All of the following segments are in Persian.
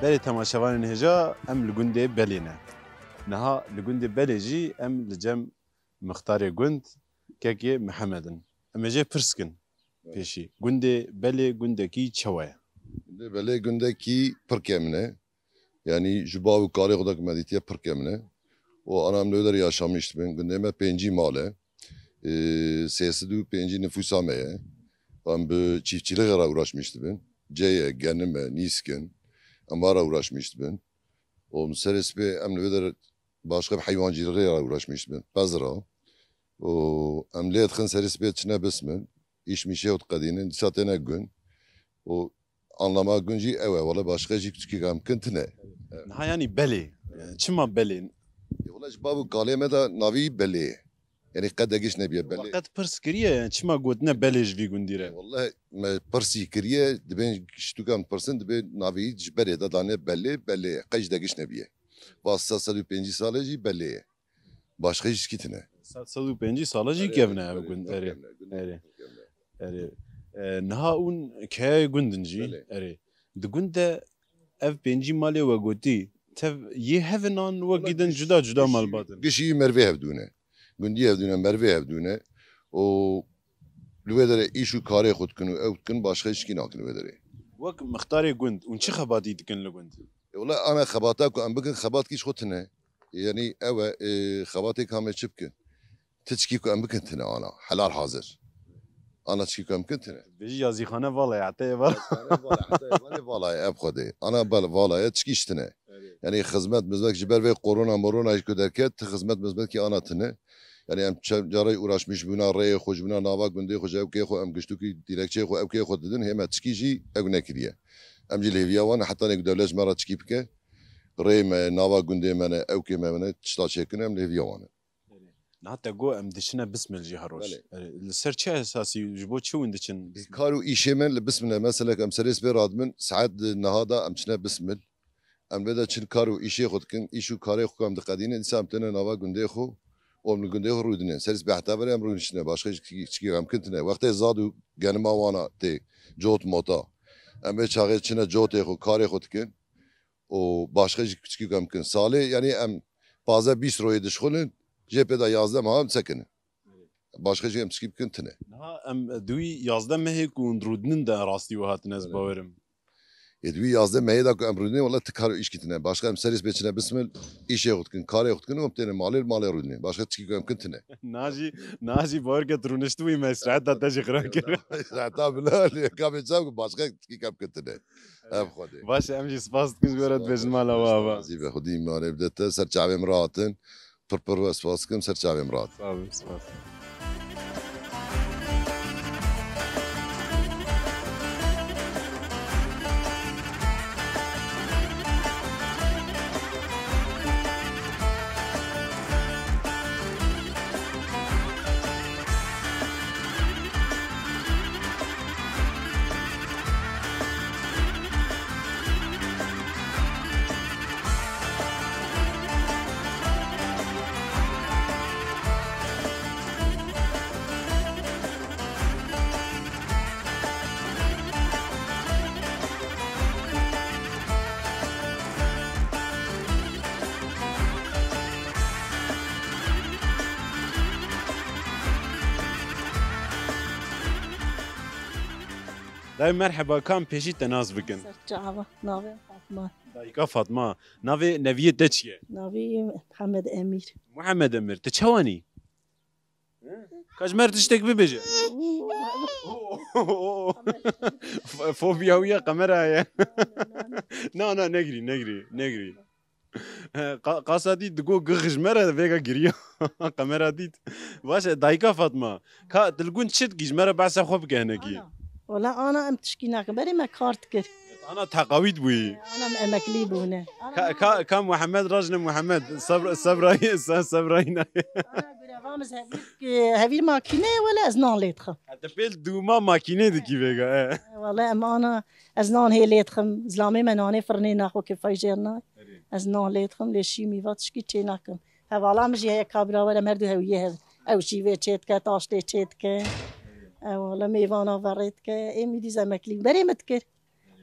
بله تماشاوان هجا ام لگنده بلینه نها لگنده بله جی ام لجم مختار گند که محمدن ام جه پرسکن پیشی گنده بله گنده کی چواه بله گنده کی پرکمنه yani jbav kare xuda ki meditiye pırkemine o anam nöder yaşamıştı ben gündeme penci male siyasi du penci nüfusa meye ben bu çiftçilikle uğraşmıştı ben ceye genime nisken amara uğraşmıştı ben o meselesi be em nöder başka bir hayvancılıkla uğraşmıştı ben pazara o emliyet kın serisi be çine besmen işmişe ot kadinin satene gün o anlama günci eve valla başka küçük mümkün نها yani بله چما بله والله جبابو قاليمه دا نافي بلي يعني قد اجيش نبي بلي وقت پرس کریه چما گوتنه بله جوی گندیره والله ما برسي كريه دبين شتو كان برسنت دبين نافي جبري دا دانه بلي قج داجيش نبي واسا 105 ساله جي بلي başka hiç gitine 105 ساله جی گevne ev gund eri eri نها اون که گندن جی eri د گنده ev penci mali ve goti tev ye hevenan ve giden juda juda mal batın. Gişi merve hevdune. Gündi hevdune merve hevdune. O lüvedere işu kare xutkunu evtkun başka hiç kin akını vedere. Vak mختاري gund un çi xabati dikin li gund. Valla ana xabata ku em bikin xabat kiş xutine. Yani eve xabatê kame çipkin. Tiçki ku em bikin tine ana. Helal hazır. Ana çi ku em bikin tine. Beji yazıkhane vallahi atay var. Vallahi ev xwedê. Ana bel vallahi çi tine. Yani hizmet mizmek jiber ve korona hiç derket hizmet mizmek ki ana tine. Yani em carayı uğraşmış buna reye xoş buna nava gündê xoş ev kê xwe em giştu ki dilekçe xwe ev kê xwe didin hema çi jî ew nekiriye. Em jî lêviya wan heta nek devlet mera çi bike. Rê me nava gündê me ne ew kê me ne tişta çêkin em lêviya wan. Hatta go em dişine bismil jî heroş. Li ser çi esasî ji bo çi win diçin? Kar û îşê me li bismil mesela em serê spê radmin saet nehada em çine bismil. Em veda çin kar û îşê xwe dikin îş û karê xwe em diqedînin dîsa em têne nava gündê xwe û em li gündê xwe rûdinin. Serî spê heta berê em rûdişine başka çi emkin tune. Wextê zad û genima wana tê cot mota. Em vê çaxê çine cotê xwe karê xwe dikin û başka çi emkin. Salê yani em paze 20 royê dişxulin jepê da 11 meha em sekinin. Başka em çi bikin tune. Niha em duî 11 mehê ku hûn rûdinin de rastî û hatine ez bawerim. Yedvi 11 mehê da ku em rûdinin wala tikar û îş kitine. Başka em serî spê çine bismil îşê xwe dikin karê xwe dikin û em têne malê rûdinin. Başka çi emkin tune. Najî bawer ke rûniştî wî mesraet da te jî xira kir. Heta bila kabê çav ku başka çi emkin tune. Ev xwedê. Baş em jî spas dikin ji we re dibêjin mala we ava. Zî ve xwedî malê bidete ser çavêm rahatin. Pir ve spas dikim ser çavêm rahat. Sağ olun spas. داي مرحبا كان بيجي تناز بكن سرچاوا ناوي فاطمه دايكا فاطمه نافي نافيه تشيه ناوي محمد امير محمد امير تشواني كاجمر تشتك ببيجي فوبيا ويا قمرة يا نا نجري قاصدي دقو غج مرة فيجا جريا قمرة ديت واش دايكا فاطمه كا تلقون تشد جمرة بعد خوب كهنكي ولا انا ام تشكيناك بري ما كارت كر انا تقاويد بوي انا مكليب هنا كم محمد رجل محمد صبراين انا رامز هذيك ماكينه ولا ازنان ليتخم تبيل دوما ماكينه دكي فيجا والله اما انا ازنان هي ليتخم زلامي مناني فرني ناخو كيفاي جيرنا ازنان ليتخم ليشي ميوات شكي تشيناكم هوالا مجي هي كابرا ولا مردو هويه او شي في تشيتكا تاشتي تشيتكا والله ميوانا وريتكا امي دي زمكلي بري متكر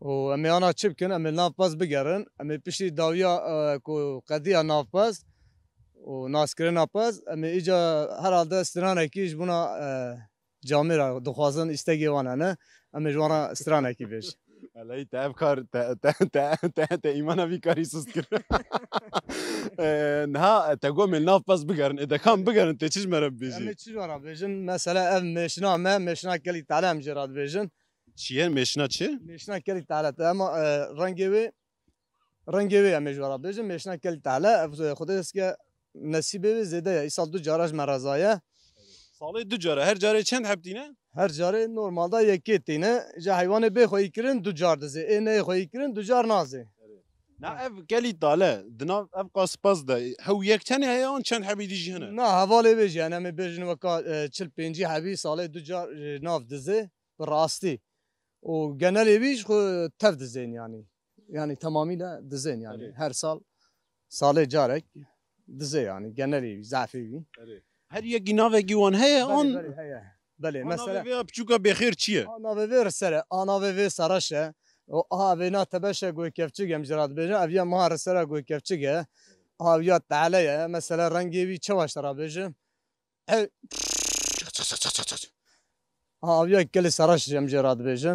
و امی آنا چی بکن امی ناف پاس بگرن امی پشتی داویا کو قدیا ناف پاس و ناسکرین پاس امی ایجا هر حالده استرانه کیش بنا جامعه را دخوازن استگی وانه نه امی جوانا استرانه کی بیش علی تعب کار تا ایمانا بی کاری سست کرد نه تگو من ناف پاس بگرن اذا کام بگرن تا چیز مرا بیجی امی چی جوانا بیشن مثلا اف مشنا ما مشنا کلی تعلم جراد بیشن چیه مشنا چه مشنا کلی تعلم اما رنگی امی جوانا بیشن مشنا کلی تعلم خدا است که نصیبه زیاده ای سال دو جارش مرزایه سالی دو جاره هر جاره چند حبتینه هر جاره نورمالدا یکی تینه جا حیوان به خوی کرن دو جار دزه اینه خوی کرن دو جار نازه نه اف گلی طاله دنا اف قاس پاس ده هو یک تنه هی آن چند حبی دیجی هنه نه حواله بیش یعنی می بیشن وکا چل پنجی حبی ساله دو جار ناف دزه براستی و geneli بیش خو تف دزین yani tamamıyla dizin yani her sale carek dize yani geneli zafi هر یکی ناوه گیوان هی آن بله مثلا mesela بچوکا بخیر چیه ana ve sere ana ve saraşe o aha ve na tebeşe goy kefçi gemcirat beje avya mahar sera goy kefçi avya talaya mesela rengi bir çavaşlara beje avya kele saraş gemcirat beje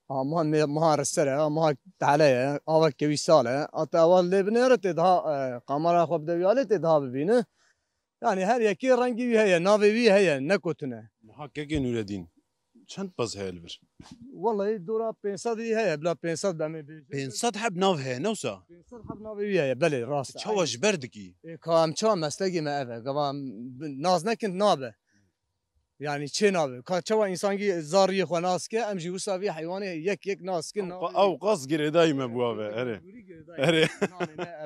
ama ne mahar sera ama talaya ava kevi sale ata aval lebneret daha kamera xob deviyalet daha bibine yani her yeki rengi bir heye navi bir heye ne kotune ها که نوردین چند پاس هل بر والله دورا 500 هي بلا 500 دمي بيجي 500 حب ناو هي نوسا 500 حبنا بيها بلي راس چاوش بردکی كام چا مستگی ما اوه قوام ناز نكنت نابه يعني چه نابه کا چوا انسان کی زاری خو ناس که ام جو ساوی حیوان یک ناس که او قاس گره دایم بوابه اره اره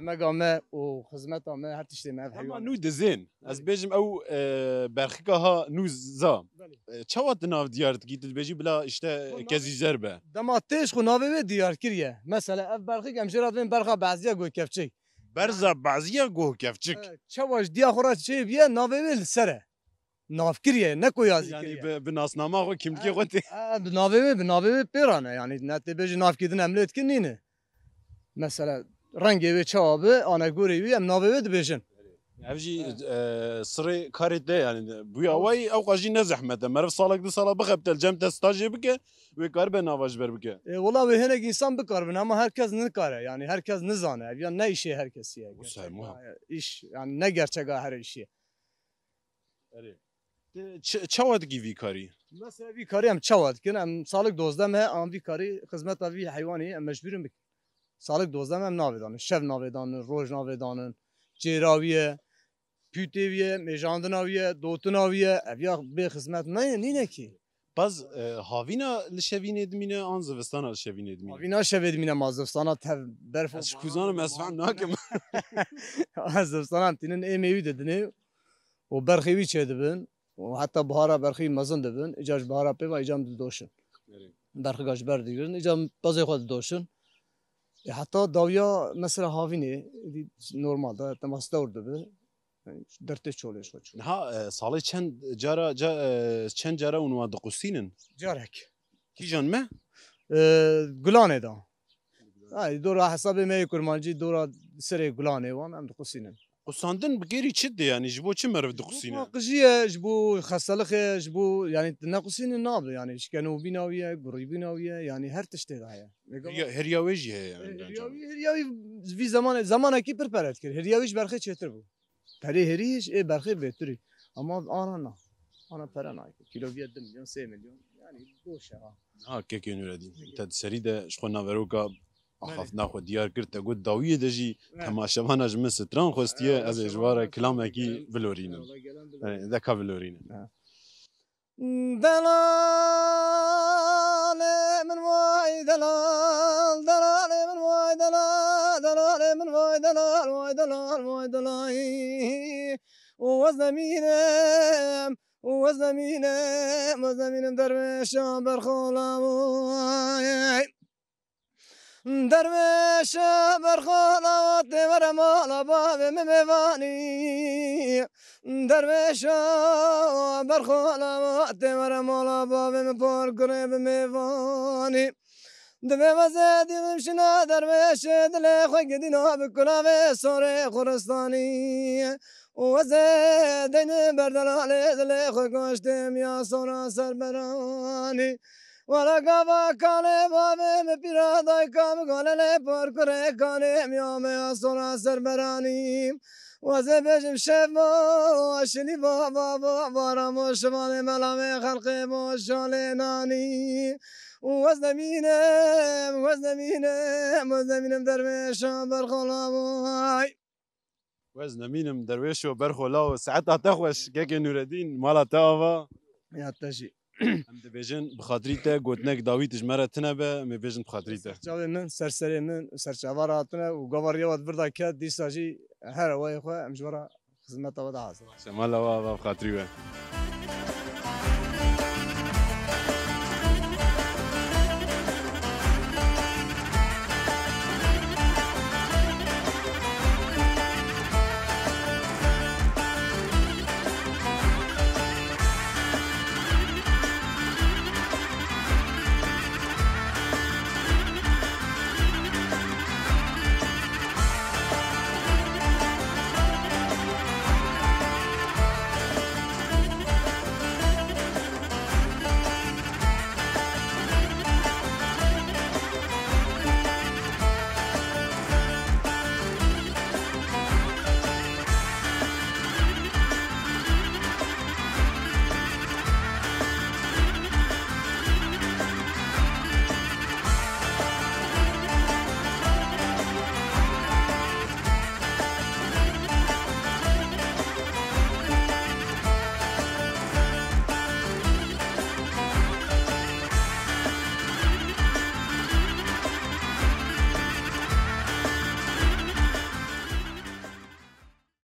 ما قام و خدمت ما هر تشتي ما اما حيوان نو دزین از بیجم او برخیکا ها نو زا چوات ناو دیارت گیت بیجی بلا اشته کزی زربه دما تيش خو نابه ديار كريه مثلا اف برخي كم جرات من برخه بعضيا گو كفچي برزا بعضیه گوه کفچک چواش دیا خورا چه بیا نابه سره ناف كريه نكو يازي یعنی كريه به ناسنامه خو کم کی قوتی بنابه بيرانه يعني نت بيجي ناف كيدن عملت كنينه مثلا رنگي و چابه انا گوري وي ام نابه دبيجن اوجی سری کاری ده یعنی بویا وای او قاجی نه زحمت مرف سالک دو سالا بخبتل جم تستاجی بکه و کار به نواج بر بکه والله هنا انسان بكار اما herkes نكاره يعني herkes نزانه يعني نه işi herkes ya iş yani ne gerçek her işi چواد کی وی کاری مثلا في كاري ام تشواد كنا ام سالك دوزدم هي ام في كاري خدمت في حيواني ام مجبورين بك سالك دوزدم ام ناويدان شف ناويدان روج ناويدان جيراويه پوتیویه میجاندناویه دوتناویه اویا به خدمت نه کی باز هاوینا لشوین ادمینه آن زوستانا لشوین ادمینه هاوینا شوید مینه مازدستانا تف برف از کوزانم اسفهم ناکم مازدستانا تینن ایمیوی ددنه و برخیوی چه دبن و حتی بهارا برخی مزن دبن اجاج بهارا پی و اجام دوشن برخی گاش بر دیگرن اجام بازی خود دوشن حتی داویا مثلا هاوینه نورمال دا تماس دور دبن درته چولش خود ها سالی چند جارا اونوا دقوسینن جارک کی جان مه گلانه دا دورا حساب می کرمانجی دورا سر گلانه وان ام دقوسینن قصاندن بگیری چی ده یعنی جبو چه مرف دقوسینه قجیه جبو خسالخ جبو يعني نقصين الناب يعني شكانو بيناويه قري بيناويه يعني هر تشتي هيا هریاویجی هی هرياوي في زمان كي بربرت كر هرياويش برخي چتر بو پری هریش ای برخی بهتری اما آن نه آن پره نه کیلو بیاد 2 میلیون 3 میلیون یعنی باشه ها که کی نوردی تد سری ده شخو ناوروکا اخاف ناخو دیار کرد گود داویه دجی تماشاوان اج من ستران خوستیه از اجوار کلام کی ولورین ده کا ولورین دلال من وای دلال دلال من وای دلال دلال من وای دلال وای دلال وای دلال وزمینم وزمینم درویشم برخولم درویشم برخولم دیور مالا باب میوانی درویشم برخولم دیور مالا باب میپر گریب میوانی دمه وزدی مشنا درویش دل خوی گدینا بکلاوه سوره خورستانی وزدین بردلال دل خوی گشتم یا سورا سربرانی ولا گاوا کاله بابه مپیرادای کام گاله پر کره کانه میام یا سورا سربرانی وزه بجم شفا شنی بابا بارم و شمال ملام خلق باشال نانی وزنمینم درویشم برخلابای وزنمینم درویش و برخولا و ساعت تخوش که نوردین مالا تاوا یا تشی هم دبیجن بخاطری تا گوتنک داوید جمره تنبه می بیجن بخاطری تا سرچاوی من سرسری من سرچاوار هاتنه و گواری واد بردا کرد دیساجی هر وای خو امجورا خدمت ودا حاضر شمالا و بخاطری و